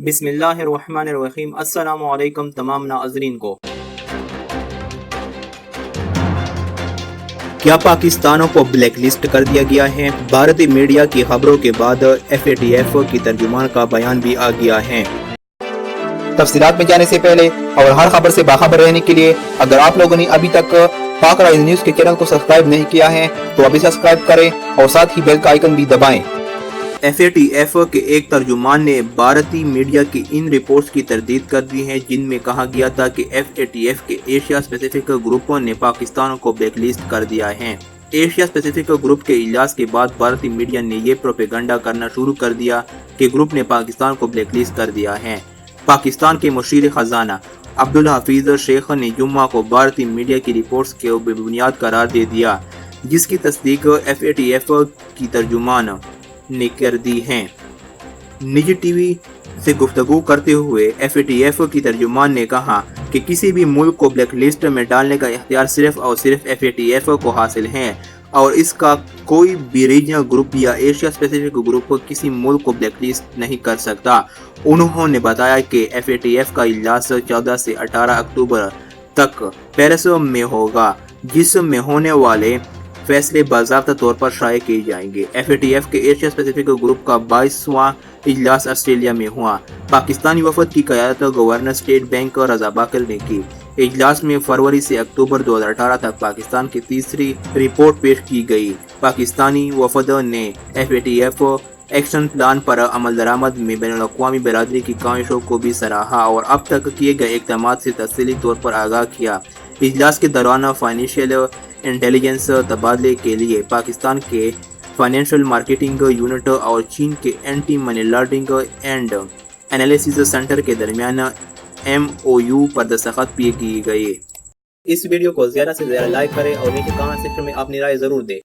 بسم اللہ الرحمن الرحیم۔ السلام علیکم تمام ناظرین کو۔ کیا پاکستانوں کو بلیک لسٹ کر دیا گیا ہے؟ بھارتی میڈیا کی خبروں کے بعد FATF کی ترجمان کا بیان بھی آ گیا ہے۔ تفصیلات میں جانے سے پہلے اور ہر خبر سے باخبر رہنے کے لیے اگر آپ لوگوں نے ابھی تک پاک رائز نیوز کے چینل کو سبسکرائب نہیں کیا ہے تو ابھی سبسکرائب کریں اور ساتھ ہی بیل کا آئیکن بھی دبائیں۔ FATF کے ایک ترجمان نے بھارتی میڈیا کی ان رپورٹس کی تردید کر دی ہے جن میں کہا گیا تھا کہ FATF کے ایشیا پیسیفک گروپ نے پاکستان کو بلیک لسٹ کر دیا ہے۔ ایشیا پیسیفک گروپ کے اجلاس کے بعد بھارتی میڈیا نے یہ پروپیگنڈا کرنا شروع کر دیا کہ گروپ نے پاکستان کو بلیک لسٹ کر دیا ہے۔ پاکستان کے مشیر خزانہ عبدالحفیظ شیخ نے جمعہ کو بھارتی میڈیا کی رپورٹس کو بے بنیاد قرار دے دیا، جس کی تصدیق FATF کی ترجمان نے کر دی ہے۔ نجی ٹی وی سے گفتگو کرتے ہوئے FATF کی ترجمان نے کہا کہ کسی بھی ملک کو بلیک لسٹ میں ڈالنے کا اختیار صرف اور صرف FATF کو حاصل ہے اور اس کا کوئی بھی ریجنل گروپ یا ایشیا پیسیفک گروپ کسی ملک کو بلیک لسٹ نہیں کر سکتا۔ انہوں نے بتایا کہ FATF کا اجلاس 14 سے 18 اکتوبر تک پیرس میں ہوگا، جس میں ہونے والے فیصلے باضابطہ طور پر شائع کیے جائیں گے۔ FATF کے ایشیا پیسیفک گروپ کا 22واں اجلاس آسٹریلیا میں ہوا۔ پاکستانی وفد کی قیادت گورنر اسٹیٹ بینک رضا باقر نے کی۔ اجلاس میں فروری سے اکتوبر 2018 تک پاکستان کی تیسری رپورٹ پیش کی گئی۔ پاکستانی وفد نے FATF ایکشن پلان پر عمل درآمد میں بین الاقوامی برادری کی کاوشوں کو بھی سراہا اور اب تک کیے گئے اقدامات سے تفصیلی طور پر آگاہ کیا۔ اجلاس کے دوران فائنینشیل انٹیلیجنس تبادلے کے لیے پاکستان کے فائنینشل مارکیٹنگ یونٹ اور چین کے anti money laundering and analysis centre کے درمیان MOU پر دستخط بھی کیے گئے۔ اس ویڈیو کو زیادہ سے زیادہ لائک کریں اور نیچے کامنٹ سیکشن میں اپنی رائے ضرور دیں۔